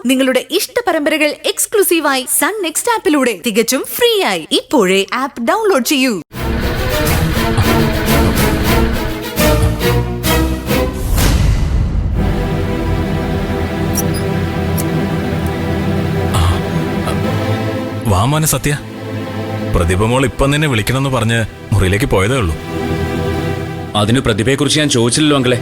നിങ്ങളുടെ ഇഷ്ട പരമ്പരകൾ എക്സ്ക്ലൂസീവായി സൺ നെക്സ്റ്റ് ആപ്പിലൂടെ തികച്ചും ഫ്രീ ആയി ഇപ്പോഴേ ആപ്പ് ഡൗൺലോഡ് ചെയ്യൂ. വാമോനെ സത്യ, പ്രതിഭ മോൾ ഇപ്പം നിന്നെ വിളിക്കണമെന്ന് പറഞ്ഞ് മുറിയിലേക്ക് പോയതേ ഉള്ളൂ. അതിന് പ്രതിഭയെക്കുറിച്ച് ഞാൻ ചോദിച്ചില്ലല്ലോ അങ്കിളെ.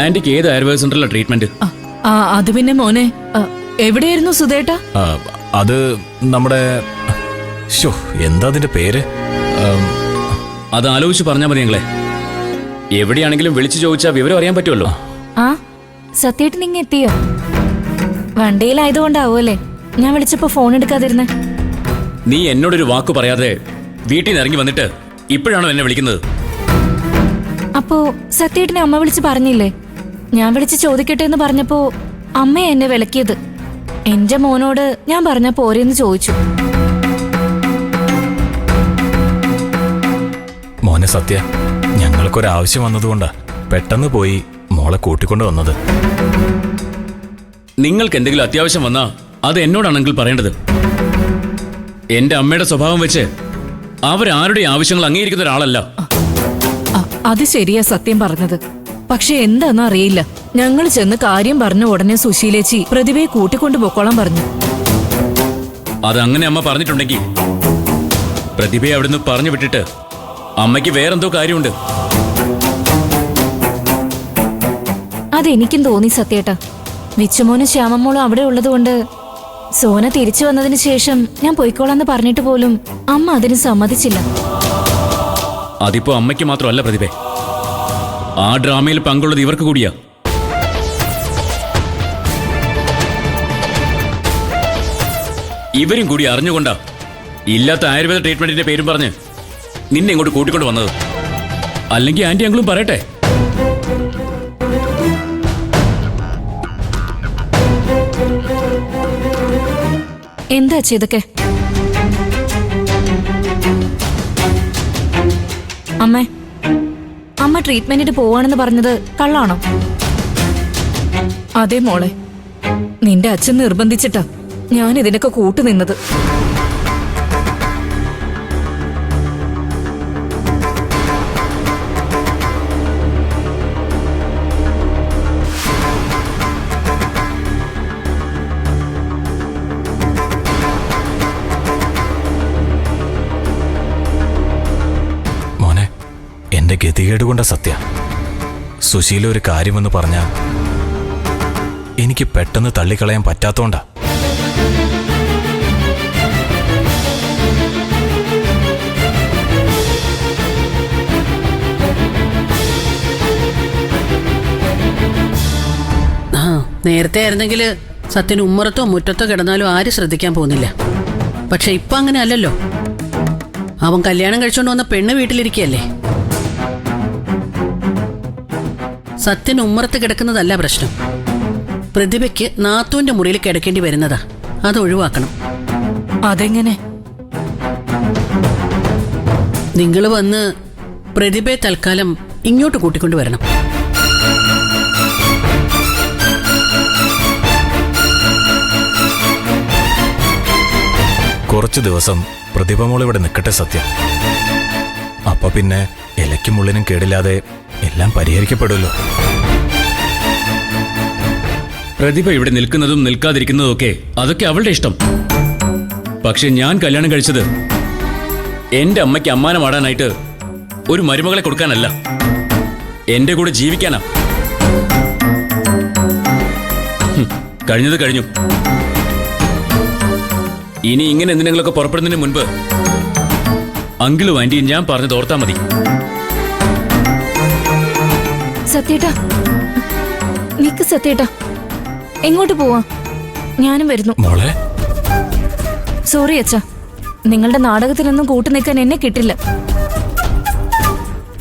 ആന്റിക്ക് ഏത് ആയുർവേദ സെന്ററിലെ ട്രീറ്റ്മെന്റ്? അത് പിന്നെ മോനെ, എവിടെയായിരുന്നു സുധേട്ട? അത് നമ്മുടെ എന്താ അതിന്റെ പേര്? അത് ആലോചിച്ച് പറഞ്ഞാൽ മതി ഞങ്ങളെ. എവിടെയാണെങ്കിലും വിളിച്ചു ചോദിച്ചാൽ വിവരം അറിയാൻ പറ്റുമല്ലോ. സത്യേട്ടൻ ഇങ്ങ് എത്തിയോ? വണ്ടിയിലായതുകൊണ്ടാവൂല്ലേ ഞാൻ വിളിച്ചപ്പോ ഫോൺ എടുക്കാതിരുന്നേ. നീ എന്നോടൊരു വാക്ക് പറയാതെ വീട്ടിൽ നിന്ന് ഇറങ്ങി വന്നിട്ട് ഇപ്പോഴാണോ എന്നെ വിളിക്കുന്നത്? അപ്പോ സത്യേട്ടനെ അമ്മ വിളിച്ച് പറഞ്ഞില്ലേ? ഞാൻ വിളിച്ച് ചോദിക്കട്ടെ എന്ന് പറഞ്ഞപ്പോ അമ്മയെ എന്നെ വിലക്കിയത്. എന്റെ മോനോട് ഞാൻ പറഞ്ഞ പോരെന്ന് ചോദിച്ചു. മോനെ സത്യ, ഞങ്ങൾക്കൊരാവശ്യം വന്നതുകൊണ്ടാ പെട്ടെന്ന് പോയി മോളെ കൂട്ടിക്കൊണ്ട് വന്നത്. നിങ്ങൾക്ക് എന്തെങ്കിലും അത്യാവശ്യം വന്നാ അത് എന്നോടാണെങ്കിൽ പറയേണ്ടത്. എന്റെ അമ്മയുടെ സ്വഭാവം വെച്ച് അവരാരുടെ ആവശ്യങ്ങൾ അംഗീകരിക്കുന്ന ഒരാളല്ല. അത് ശരിയാ സത്യം പറഞ്ഞത്. പക്ഷെ എന്താന്ന് അറിയില്ല, ഞങ്ങൾ ചെന്ന് കാര്യം പറഞ്ഞ ഉടനെ സുശീലേച്ചി പ്രതിഭയെ കൂട്ടിക്കൊണ്ടു പൊക്കോളാൻ പറഞ്ഞു. അതങ്ങനെ അമ്മ പറഞ്ഞിട്ടുണ്ടെങ്കിൽ പ്രതിഭയെ അവിടുന്ന് പറഞ്ഞു വിട്ടിട്ട് അമ്മയ്ക്ക് വേറെന്തോ കാര്യമുണ്ട്. അതെനിക്കും തോന്നി സത്യേട്ടാ. വിച്ചുമോനും ശ്യാമമോളും അവിടെ ഉള്ളതുകൊണ്ട് സോന തിരിച്ചു വന്നതിന് ശേഷം ഞാൻ പൊയ്ക്കോളാന്ന് പറഞ്ഞിട്ട് പോലും അമ്മ അതിന് സമ്മതിച്ചില്ല. അതിപ്പോ അമ്മയ്ക്ക് മാത്രമല്ല പ്രതിഭേ, ആ ഡ്രാമയിൽ പങ്കുള്ളത് ഇവർക്ക് കൂടിയാ. ഇവരും കൂടി അറിഞ്ഞുകൊണ്ടാ ഇല്ലാത്ത ആയുർവേദ ട്രീറ്റ്മെന്റിന്റെ പേരും പറഞ്ഞ് നിന്നെ ഇങ്ങോട്ട് കൂട്ടിക്കൊണ്ട് വന്നത്. അല്ലെങ്കിൽ ആന്റി അങ്കിളും പറയട്ടെ. എന്താ ചെയ്തൊക്കെ? അമ്മ ട്രീറ്റ്മെന്റിന് പോവാണെന്ന് പറഞ്ഞത് കള്ളാണോ? അതെ മോളെ, നിന്റെ അച്ഛൻ നിർബന്ധിച്ചിട്ടാ ഞാൻ ഇതിനൊക്കെ കൂട്ടുനിന്നത്. എന്റെ ഗതികേട് കൊണ്ട സത്യ, സുശീല ഒരു കാര്യമെന്ന് പറഞ്ഞാൽ എനിക്ക് പെട്ടെന്ന് തള്ളിക്കളയാൻ പറ്റാത്തോണ്ടാ. നേരത്തെ ആയിരുന്നെങ്കിൽ സത്യന് ഉമ്മറത്തോ മുറ്റത്തോ കിടന്നാലും ആരും ശ്രദ്ധിക്കാൻ പോകുന്നില്ല. പക്ഷെ ഇപ്പൊ അങ്ങനെ അല്ലല്ലോ. അവൻ കല്യാണം കഴിച്ചോണ്ട് വന്ന പെണ്ണ് വീട്ടിലിരിക്കുകയല്ലേ. സത്യന് ഉമ്മറത്ത് കിടക്കുന്നതല്ല പ്രശ്നം. പ്രതിഭയ്ക്ക് നാത്തൂന്റെ മുറിയിൽ കിടക്കേണ്ടി വരുന്നതാ. അത് ഒഴിവാക്കണം. അതെങ്ങനെ? നിങ്ങൾ വന്ന് പ്രതിഭയെ തൽക്കാലം ഇങ്ങോട്ട് കൂട്ടിക്കൊണ്ടുവരണം. കുറച്ചു ദിവസം പ്രതിഭ മോൾ ഇവിടെ നിൽക്കട്ടെ സത്യം. അപ്പൊ പിന്നെ ഇലയ്ക്കും മുള്ളിനും കേടില്ലാതെ എല്ലാം പരിഹരിക്കപ്പെടുമല്ലോ. പ്രതിഭ ഇവിടെ നിൽക്കുന്നതും നിൽക്കാതിരിക്കുന്നതും ഒക്കെ അതൊക്കെ അവളുടെ ഇഷ്ടം. പക്ഷെ ഞാൻ കല്യാണം കഴിച്ചത് എന്റെ അമ്മയ്ക്ക് അമ്മാനമാടാനായിട്ട് ഒരു മരുമകളെ കൊടുക്കാനല്ല, എന്റെ കൂടെ ജീവിക്കാനാ. കഴിഞ്ഞത് കഴിഞ്ഞു. ഇനി ഇങ്ങനെ എന്തിനെങ്കിലൊക്കെ പുറപ്പെടുന്നതിന് മുൻപ് അങ്കിളും ആന്റിയും ഞാൻ പറഞ്ഞത് ഓർത്താ മതി. സത്യേട്ടാ, നിക്ക് സത്യേട്ടാ, എങ്ങോട്ട് പോവാ? ഞാനും വരുന്നു. മോളെ, സോറി അച്ഛാ, നിങ്ങളുടെ നാടകത്തിനൊന്നും കൂട്ടു നിൽക്കാൻ എന്നെ കിട്ടില്ല.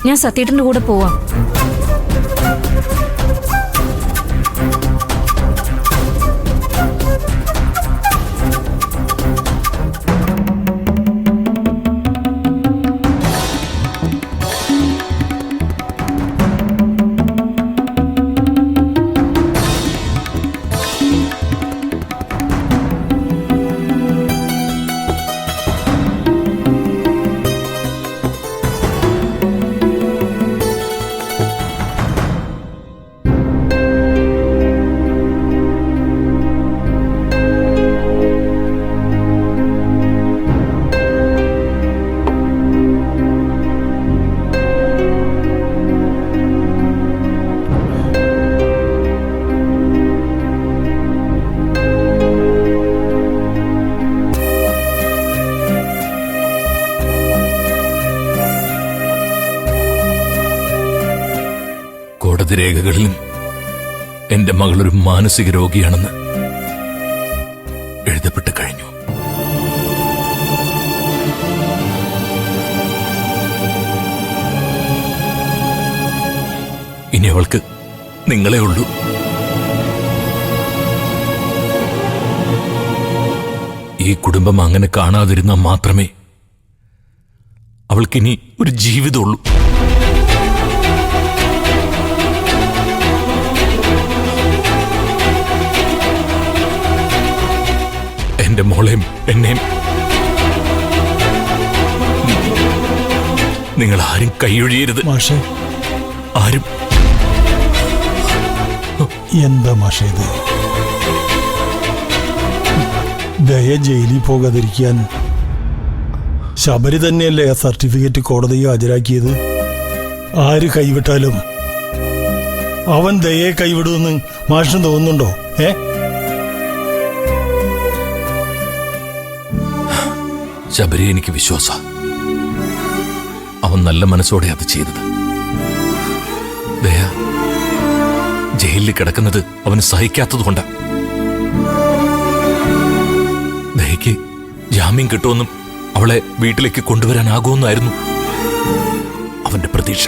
ഞാൻ സത്യേട്ടന്റെ കൂടെ പോവാം. രേഖകളിലും എന്റെ മകളൊരു മാനസിക രോഗിയാണെന്ന് എഴുതപ്പെട്ട് കഴിഞ്ഞു. ഇനി അവൾക്ക് നിങ്ങളേ ഉള്ളൂ. ഈ കുടുംബം അങ്ങനെ കാണാതിരുന്നാൽ മാത്രമേ അവൾക്കിനി ഒരു ജീവിതമുള്ളൂ. എന്റെ മോളെയും എന്നെയും നിങ്ങൾ ആരും കൈയൊഴിയരുത്. മാഷേ, ആരും. എന്താ മാഷേ ഇത്? ദയ ജയിലിൽ പോകാതിരിക്കാൻ ശബരി തന്നെയല്ലേ ആ സർട്ടിഫിക്കറ്റ് കോടതിയിൽ ഹാജരാക്കിയത്? ആര് കൈവിട്ടാലും അവൻ ദയെ കൈവിടുമെന്ന് മാഷിന് തോന്നുന്നുണ്ടോ? ശബരി എനിക്ക് വിശ്വാസ. അവൻ നല്ല മനസ്സോടെ അത് ചെയ്തത്. ദയ ജയിലിൽ കിടക്കുന്നത് അവന് സഹിക്കാത്തതുകൊണ്ടാ. ദയക്ക് ജാമ്യം കിട്ടുമെന്നും അവളെ വീട്ടിലേക്ക് കൊണ്ടുവരാനാകുമെന്നായിരുന്നു അവന്റെ പ്രതീക്ഷ.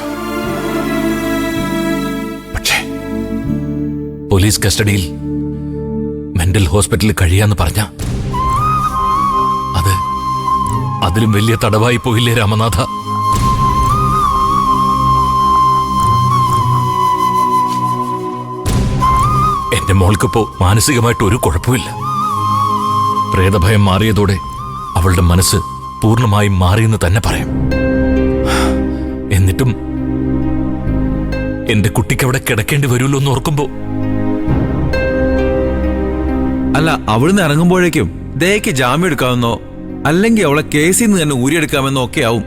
പക്ഷേ പോലീസ് കസ്റ്റഡിയിൽ മെന്റൽ ഹോസ്പിറ്റലിൽ കഴിയാന്ന് പറഞ്ഞ അതിലും വലിയ തടവായി പോയില്ലേ രാമനാഥ? എന്റെ മോൾക്കിപ്പോ മാനസികമായിട്ട് ഒരു കുഴപ്പമില്ല. പ്രേതഭയം മാറിയതോടെ അവളുടെ മനസ്സ് പൂർണ്ണമായും മാറിയെന്ന് തന്നെ പറയാം. എന്നിട്ടും എന്റെ കുട്ടിക്ക് അവിടെ കിടക്കേണ്ടി വരുമല്ലോ എന്ന് ഓർക്കുമ്പോ. അല്ല, അവിടുന്ന് ഇറങ്ങുമ്പോഴേക്കും ദയക്ക് ജാമ്യം എടുക്കാമെന്നോ അല്ലെങ്കിൽ അവളെ കേസിൽ നിന്ന് തന്നെ ഊരിയെടുക്കാമെന്നോ ഒക്കെ ആവും